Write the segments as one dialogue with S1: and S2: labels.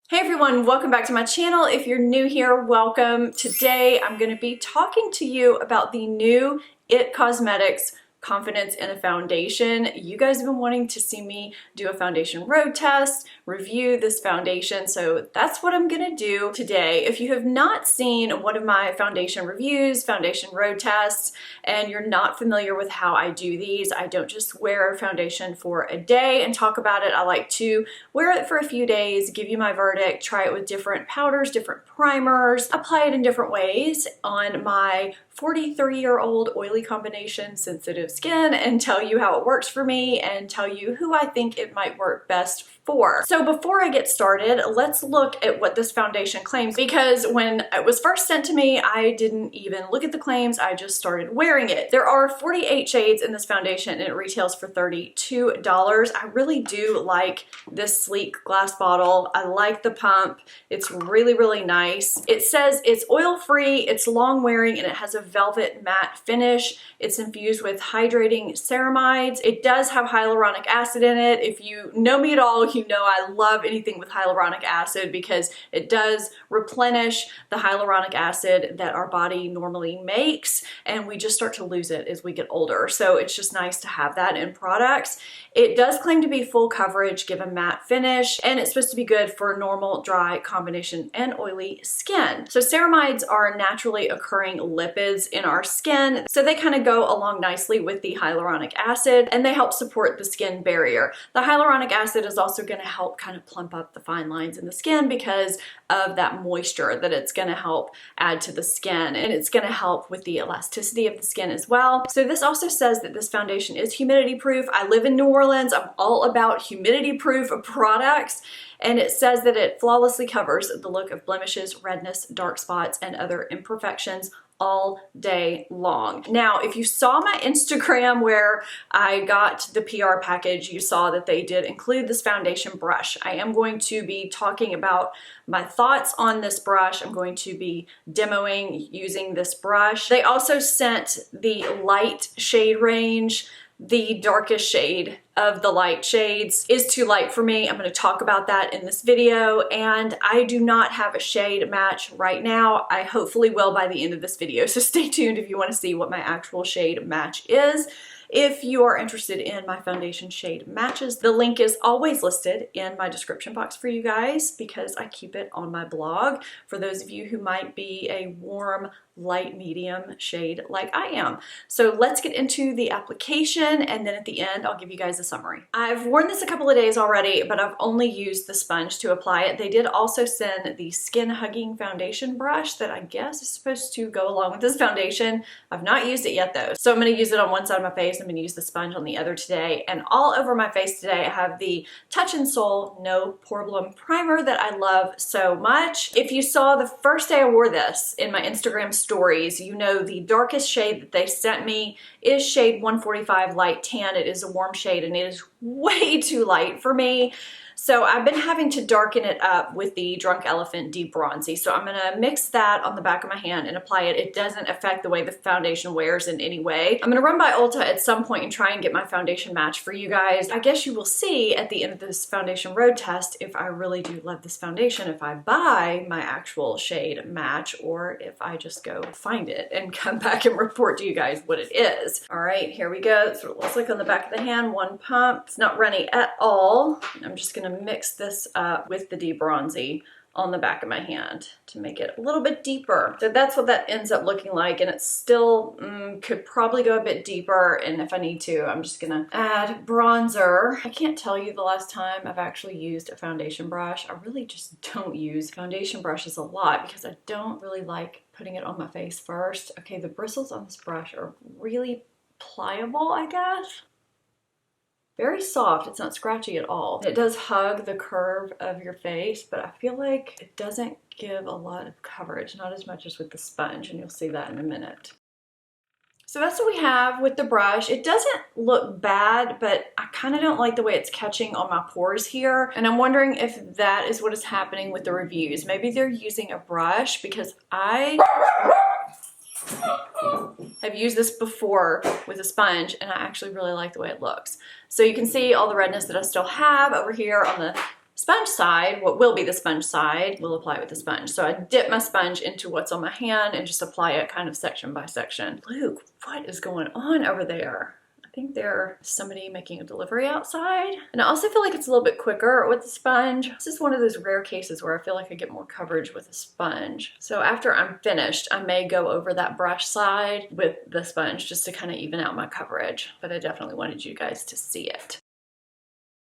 S1: Hey everyone, welcome back to my channel. If you're new here, welcome. Today I'm going to be talking to you about the new IT Cosmetics Confidence in a Foundation. You guys have been wanting to see me do a foundation road test, review this foundation, so that's what I'm gonna do today. If you have not seen one of my foundation reviews, foundation road tests, and you're not familiar with how I do these, I don't just wear foundation for a day and talk about it. I like to wear it for a few days, give you my verdict, try it with different powders, different primers, apply it in different ways on my 43-year-old oily combination sensitive skin and tell you how it works for me and tell you who I think it might work best for. So before I get started, let's look at what this foundation claims, because when it was first sent to me, I didn't even look at the claims, I just started wearing it. There are 48 shades in this foundation and it retails for $32. I really do like this sleek glass bottle. I like the pump. It's really, really nice. It says it's oil-free, it's long-wearing, and it has a velvet matte finish. It's infused with hydrating ceramides. It does have hyaluronic acid in it. If you know me at all, you know I love anything with hyaluronic acid because it does replenish the hyaluronic acid that our body normally makes, and we just start to lose it as we get older. So it's just nice to have that in products. It does claim to be full coverage, give a matte finish, and it's supposed to be good for normal, dry, combination, and oily skin. So ceramides are naturally occurring lipids in our skin, so they kind of go along nicely with the hyaluronic acid, and they help support the skin barrier. The hyaluronic acid is also going to help kind of plump up the fine lines in the skin because of that moisture that it's going to help add to the skin, and it's going to help with the elasticity of the skin as well. So this also says that this foundation is humidity proof. I live in New Orleans. I'm all about humidity proof products. And it says that it flawlessly covers the look of blemishes, redness, dark spots, and other imperfections all day long. Now, if you saw my Instagram where I got the PR package, you saw that they did include this foundation brush. I am going to be talking about my thoughts on this brush. I'm going to be demoing using this brush. They also sent the light shade range. The darkest shade of the light shades is too light for me. I'm going to talk about that in this video, and I do not have a shade match right now. I hopefully will by the end of this video, so stay tuned if you want to see what my actual shade match is. If you are interested in my foundation shade matches, the link is always listed in my description box for you guys because I keep it on my blog for those of you who might be a warm, light medium shade like I am. So let's get into the application, and then at the end I'll give you guys a summary. I've worn this a couple of days already, but I've only used the sponge to apply it. They did also send the skin hugging foundation brush that I guess is supposed to go along with this foundation. I've not used it yet though, so I'm going to use it on one side of my face. I'm going to use the sponge on the other today, and all over my face today I have the Touch in Sol No Problem Primer that I love so much. If you saw the first day I wore this in my Instagram stories, you know the darkest shade that they sent me is shade 145 Light Tan. It is a warm shade and it is way too light for me. So I've been having to darken it up with the Drunk Elephant Deep Bronzy. So I'm going to mix that on the back of my hand and apply it. It doesn't affect the way the foundation wears in any way. I'm going to run by Ulta at some point and try and get my foundation match for you guys. I guess you will see at the end of this foundation road test if I really do love this foundation, if I buy my actual shade match, or if I just go find it and come back and report to you guys what it is. All right, here we go. That's what it looks like on the back of the hand. One pump. It's not runny at all. I'm just going to mix this up with the Deep Bronzy on the back of my hand to make it a little bit deeper. So that's what that ends up looking like, and it still could probably go a bit deeper, and if I need to, I'm just gonna add bronzer. I can't tell you the last time I've actually used a foundation brush. I really just don't use foundation brushes a lot because I don't really like putting it on my face first. Okay, the bristles on this brush are really pliable, I guess. Very soft, it's not scratchy at all. It does hug the curve of your face, but I feel like it doesn't give a lot of coverage, not as much as with the sponge, and you'll see that in a minute. So that's what we have with the brush. It doesn't look bad, but I kind of don't like the way it's catching on my pores here. And I'm wondering if that is what is happening with the reviews. Maybe they're using a brush, because I have used this before with a sponge and I actually really like the way it looks. So you can see all the redness that I still have over here on the sponge side, what will be the sponge side, we'll apply it with the sponge. So I dip my sponge into what's on my hand and just apply it kind of section by section. Luke, what is going on over there? I think there's somebody making a delivery outside. And I also feel like it's a little bit quicker with the sponge. This is one of those rare cases where I feel like I get more coverage with a sponge. So after I'm finished, I may go over that brush side with the sponge just to kind of even out my coverage. But I definitely wanted you guys to see it.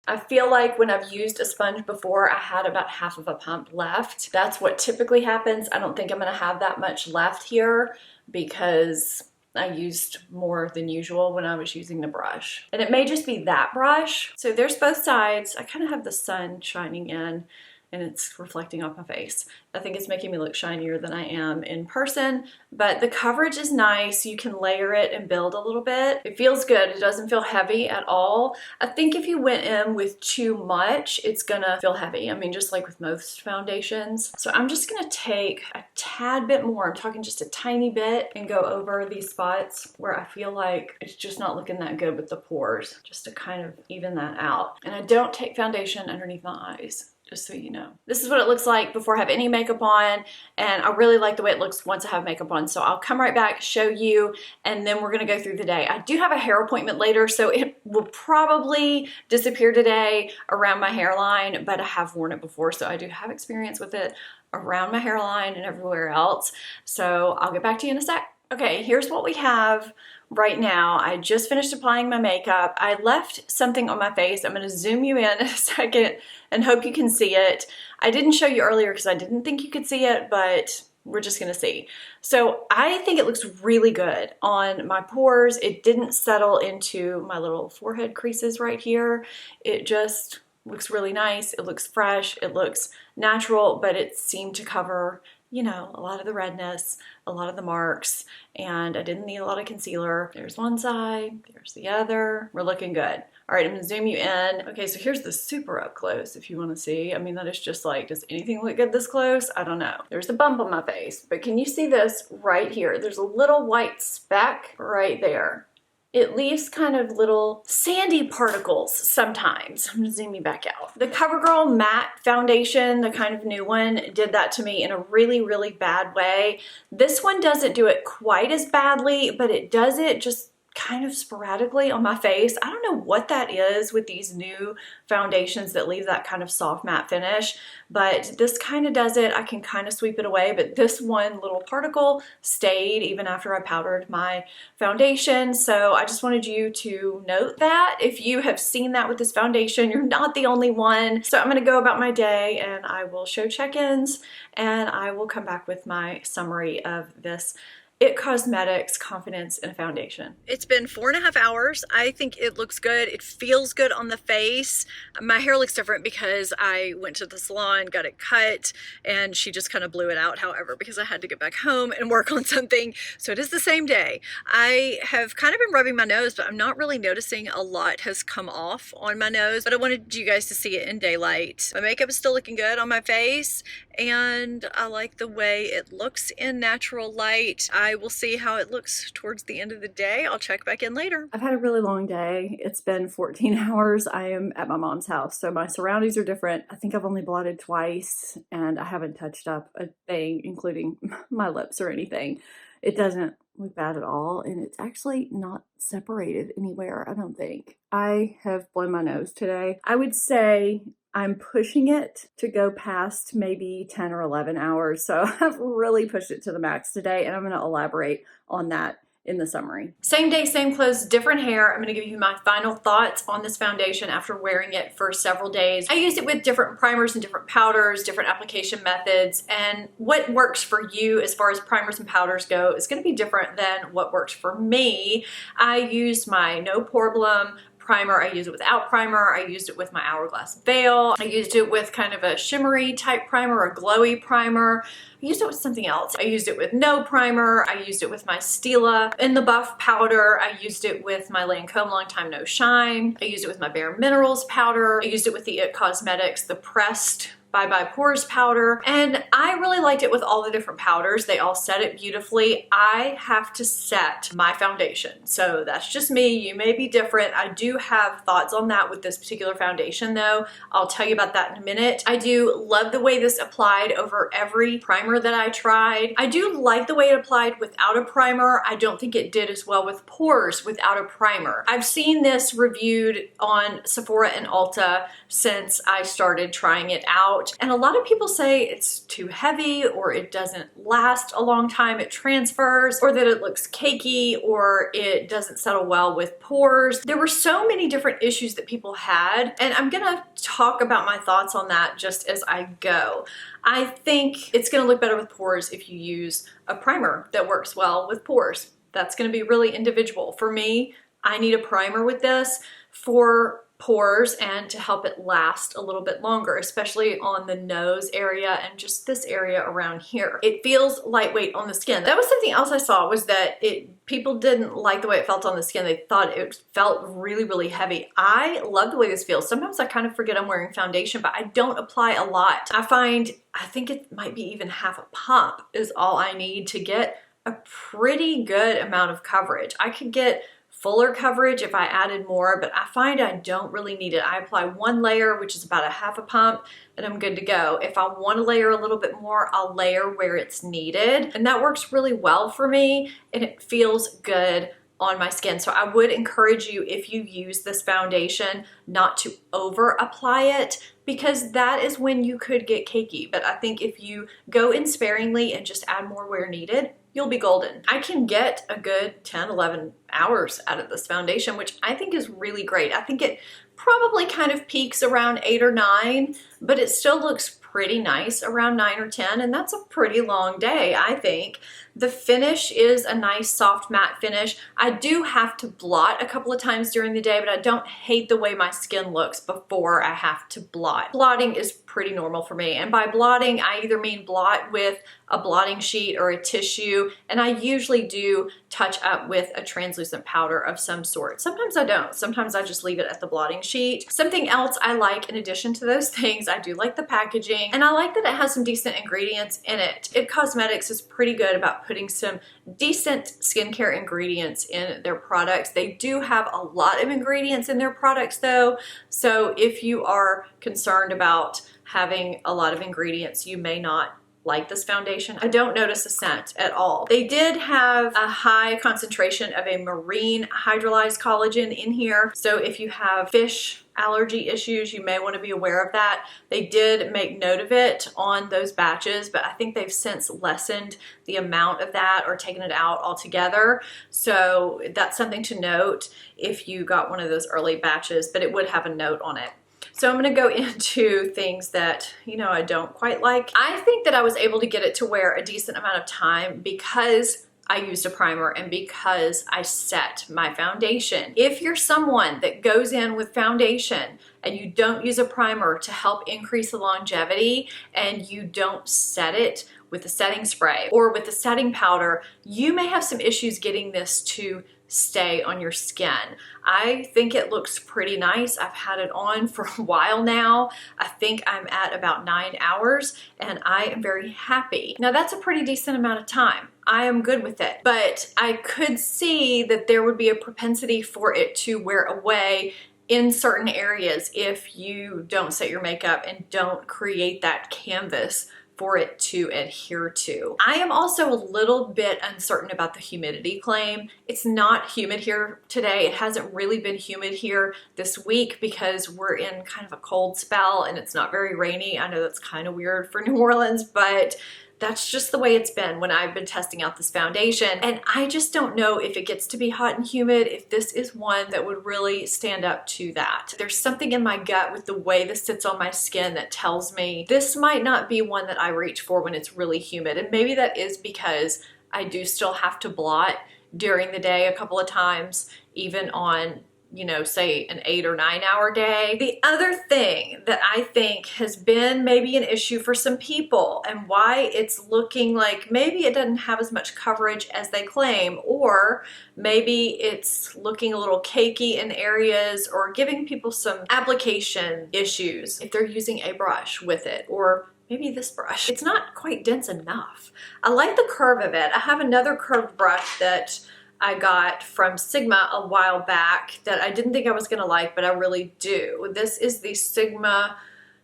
S1: I feel like when I've used a sponge before, I had about half of a pump left. That's what typically happens. I don't think I'm gonna have that much left here because I used more than usual when I was using the brush. And it may just be that brush. So there's both sides. I kind of have the sun shining in and it's reflecting off my face. I think it's making me look shinier than I am in person, but the coverage is nice. You can layer it and build a little bit. It feels good. It doesn't feel heavy at all. I think if you went in with too much, it's gonna feel heavy. I mean, just like with most foundations. So I'm just gonna take a tad bit more. I'm talking just a tiny bit and go over these spots where I feel like it's just not looking that good with the pores, just to kind of even that out. And I don't take foundation underneath my eyes, just so you know. This is what it looks like before I have any makeup on, and I really like the way it looks once I have makeup on. So I'll come right back, show you, and then we're gonna go through the day. I do have a hair appointment later, so it will probably disappear today around my hairline, but I have worn it before, so I do have experience with it around my hairline and everywhere else. So I'll get back to you in a sec. Okay, here's what we have right now. I just finished applying my makeup. I left something on my face. I'm gonna zoom you in a second and hope you can see it. I didn't show you earlier because I didn't think you could see it, but we're just gonna see. So I think it looks really good on my pores. It didn't settle into my little forehead creases right here. It just looks really nice. It looks fresh. It looks natural, but it seemed to cover, you know, a lot of the redness, a lot of the marks, and I didn't need a lot of concealer. There's one side, there's the other. We're looking good. All right, I'm gonna zoom you in. Okay, so here's the super up close if you wanna see. I mean, that is just like, does anything look good this close? I don't know. There's a bump on my face, but can you see this right here? There's a little white speck right there. It leaves kind of little sandy particles sometimes. I'm gonna zoom you back out. The CoverGirl matte foundation, the kind of new one, did that to me in a really, really bad way. This one doesn't do it quite as badly, but it does it just kind of sporadically on my face. I don't know what that is with these new foundations that leave that kind of soft matte finish, but this kind of does it. I can kind of sweep it away, but this one little particle stayed even after I powdered my foundation. So I just wanted you to note that. If you have seen that with this foundation, you're not the only one. So I'm gonna go about my day and I will show check-ins and I will come back with my summary of this IT Cosmetics Confidence in a Foundation. It's been 4.5 hours. I think it looks good. It feels good on the face. My hair looks different because I went to the salon, got it cut, and she just kind of blew it out, however, because I had to get back home and work on something. So it is the same day. I have kind of been rubbing my nose, but I'm not really noticing a lot has come off on my nose, but I wanted you guys to see it in daylight. My makeup is still looking good on my face, and I like the way it looks in natural light. I will see how it looks towards the end of the day. I'll check back in later. I've had a really long day. It's been 14 hours. I am at my mom's house, so my surroundings are different. I think I've only blotted twice, and I haven't touched up a thing, including my lips or anything. It doesn't look bad at all, and it's actually not separated anywhere, I don't think. I have blown my nose today. I would say I'm pushing it to go past maybe 10 or 11 hours. So I've really pushed it to the max today, and I'm going to elaborate on that in the summary. Same day, same clothes, different hair. I'm going to give you my final thoughts on this foundation after wearing it for several days. I used it with different primers and different powders, different application methods, and what works for you as far as primers and powders go is going to be different than what works for me. I used my No Problem primer. I used it without primer. I used it with my Hourglass Veil. I used it with kind of a shimmery type primer, a glowy primer. I used it with something else. I used it with no primer. I used it with my Stila in the Buff powder. I used it with my Lancome Long Time No Shine. I used it with my Bare Minerals powder. I used it with the IT Cosmetics, the pressed Bye Bye Pores powder, and I really liked it with all the different powders. They all set it beautifully. I have to set my foundation, so that's just me. You may be different. I do have thoughts on that with this particular foundation though. I'll tell you about that in a minute. I do love the way this applied over every primer that I tried. I do like the way it applied without a primer. I don't think it did as well with pores without a primer. I've seen this reviewed on Sephora and Ulta since I started trying it out, and a lot of people say it's too heavy, or it doesn't last a long time, it transfers, or that it looks cakey, or it doesn't settle well with pores. There were so many different issues that people had, and I'm gonna talk about my thoughts on that just as I go. I think it's gonna look better with pores if you use a primer that works well with pores. That's gonna be really individual. For me, I need a primer with this for pores and to help it last a little bit longer, especially on the nose area and just this area around here. It feels lightweight on the skin. That was something else I saw, was that people didn't like the way it felt on the skin. They thought it felt really, really heavy. I love the way this feels. Sometimes I kind of forget I'm wearing foundation, but I don't apply a lot. I think it might be even half a pump is all I need to get a pretty good amount of coverage. I could get fuller coverage if I added more, but I find I don't really need it. I apply one layer, which is about a half a pump, and I'm good to go. If I want to layer a little bit more, I'll layer where it's needed, and that works really well for me, and it feels good on my skin. So I would encourage you, if you use this foundation, not to over apply it, because that is when you could get cakey. But I think if you go in sparingly and just add more where needed, you'll be golden. I can get a good 10, 11 hours out of this foundation, which I think is really great. I think it probably kind of peaks around 8 or 9, but it still looks pretty nice around 9 or 10, and that's a pretty long day, I think. The finish is a nice soft matte finish. I do have to blot a couple of times during the day, but I don't hate the way my skin looks before I have to blot. Blotting is pretty normal for me, and by blotting, I either mean blot with a blotting sheet or a tissue, and I usually do touch up with a translucent powder of some sort. Sometimes I don't. Sometimes I just leave it at the blotting sheet. Something else I like in addition to those things, I do like the packaging, and I like that it has some decent ingredients in it. It Cosmetics is pretty good about putting some decent skincare ingredients in their products. They do have a lot of ingredients in their products though, so if you are concerned about having a lot of ingredients, you may not like this foundation. I don't notice a scent at all. They did have a high concentration of a marine hydrolyzed collagen in here, so if you have fish allergy issues, you may want to be aware of that. They did make note of it on those batches, but I think they've since lessened the amount of that or taken it out altogether. So that's something to note if you got one of those early batches, but it would have a note on it. So I'm gonna go into things that, I don't quite like. I think that I was able to get it to wear a decent amount of time because I used a primer and because I set my foundation. If you're someone that goes in with foundation and you don't use a primer to help increase the longevity, and you don't set it with a setting spray or with a setting powder, you may have some issues getting this to stay on your skin. I think it looks pretty nice. I've had it on for a while now. I think I'm at about 9 hours, and I am very happy. Now that's a pretty decent amount of time. I am good with it, but I could see that there would be a propensity for it to wear away in certain areas if you don't set your makeup and don't create that canvas for it to adhere to. I am also a little bit uncertain about the humidity claim. It's not humid here today. It hasn't really been humid here this week because we're in kind of a cold spell and it's not very rainy. I know that's kind of weird for New Orleans, but that's just the way it's been when I've been testing out this foundation. And I just don't know if it gets to be hot and humid, if this is one that would really stand up to that. There's something in my gut with the way this sits on my skin that tells me this might not be one that I reach for when it's really humid. And maybe that is because I do still have to blot during the day a couple of times, even on you know, say an 8 or 9 hour day. The other thing that I think has been maybe an issue for some people and why it's looking like maybe it doesn't have as much coverage as they claim, or maybe it's looking a little cakey in areas or giving people some application issues if they're using a brush with it, or maybe this brush. It's not quite dense enough. I like the curve of it. I have another curved brush that I got from Sigma a while back that I didn't think I was gonna like, but I really do. This is the Sigma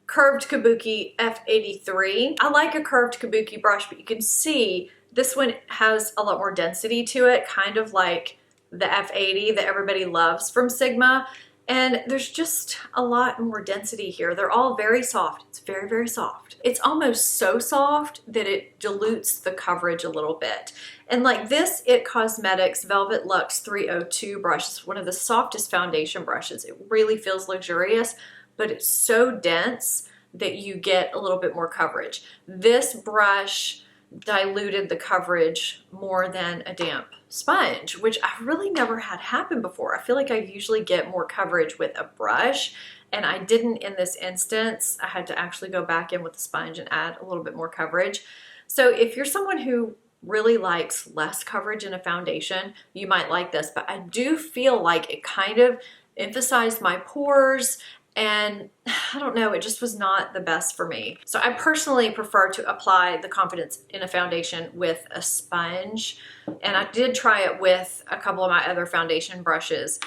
S1: Curved Kabuki F83. I like a curved kabuki brush, but you can see this one has a lot more density to it, kind of like the F80 that everybody loves from Sigma. And there's just a lot more density here. They're all very soft. It's very, very soft. It's almost so soft that it dilutes the coverage a little bit. And like this IT Cosmetics Velvet Luxe 302 brush is one of the softest foundation brushes. It really feels luxurious, but it's so dense that you get a little bit more coverage. This brush diluted the coverage more than a damp sponge, which I've really never had happen before. I feel like I usually get more coverage with a brush, and I didn't in this instance. I had to actually go back in with the sponge and add a little bit more coverage. So if you're someone who really likes less coverage in a foundation, you might like this, but I do feel like it kind of emphasized my pores, and I don't know, it just was not the best for me. So I personally prefer to apply the Confidence in a foundation with a sponge. And I did try it with a couple of my other foundation brushes,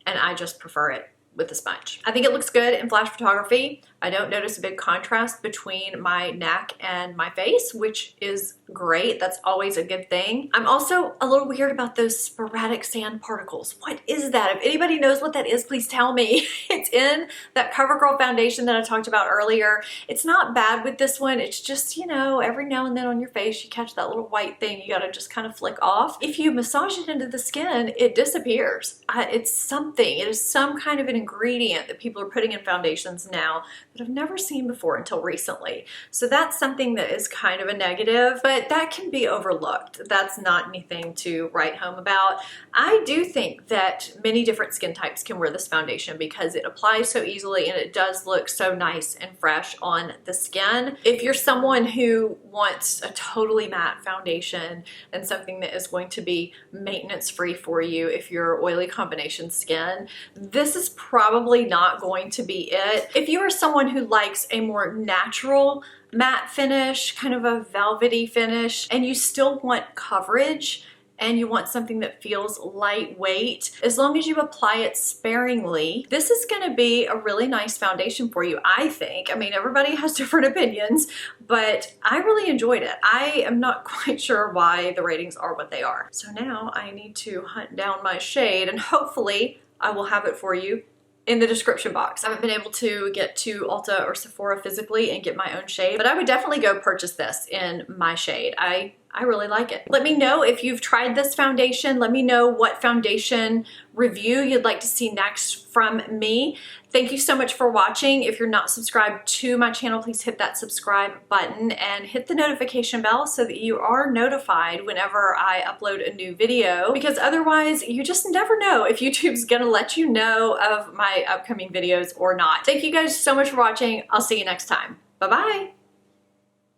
S1: and I just prefer it with the sponge. I think it looks good in flash photography. I don't notice a big contrast between my neck and my face, which is great. That's always a good thing. I'm also a little weird about those sporadic sand particles. What is that? If anybody knows what that is, please tell me. It's in that CoverGirl foundation that I talked about earlier. It's not bad with this one. It's just, you know, every now and then on your face, you catch that little white thing. You gotta just kind of flick off. If you massage it into the skin, it disappears. It's something. It is some kind of an ingredient that people are putting in foundations now that I've never seen before until recently. So that's something that is kind of a negative, but that can be overlooked. That's not anything to write home about. I do think that many different skin types can wear this foundation because it applies so easily and it does look so nice and fresh on the skin. If you're someone who wants a totally matte foundation and something that is going to be maintenance free for you, if you're oily combination skin, this is probably not going to be it. If you are someone who likes a more natural matte finish, kind of a velvety finish, and you still want coverage and you want something that feels lightweight, as long as you apply it sparingly, this is gonna be a really nice foundation for you, I think. I mean, everybody has different opinions, but I really enjoyed it. I am not quite sure why the ratings are what they are. So now I need to hunt down my shade, and hopefully I will have it for you in the description box. I haven't been able to get to Ulta or Sephora physically and get my own shade, but I would definitely go purchase this in my shade. I really like it. Let me know if you've tried this foundation. Let me know what foundation review you'd like to see next from me. Thank you so much for watching. If you're not subscribed to my channel, please hit that subscribe button and hit the notification bell so that you are notified whenever I upload a new video, because otherwise you just never know if YouTube's gonna let you know of my upcoming videos or not. Thank you guys so much for watching. I'll see you next time. Bye-bye.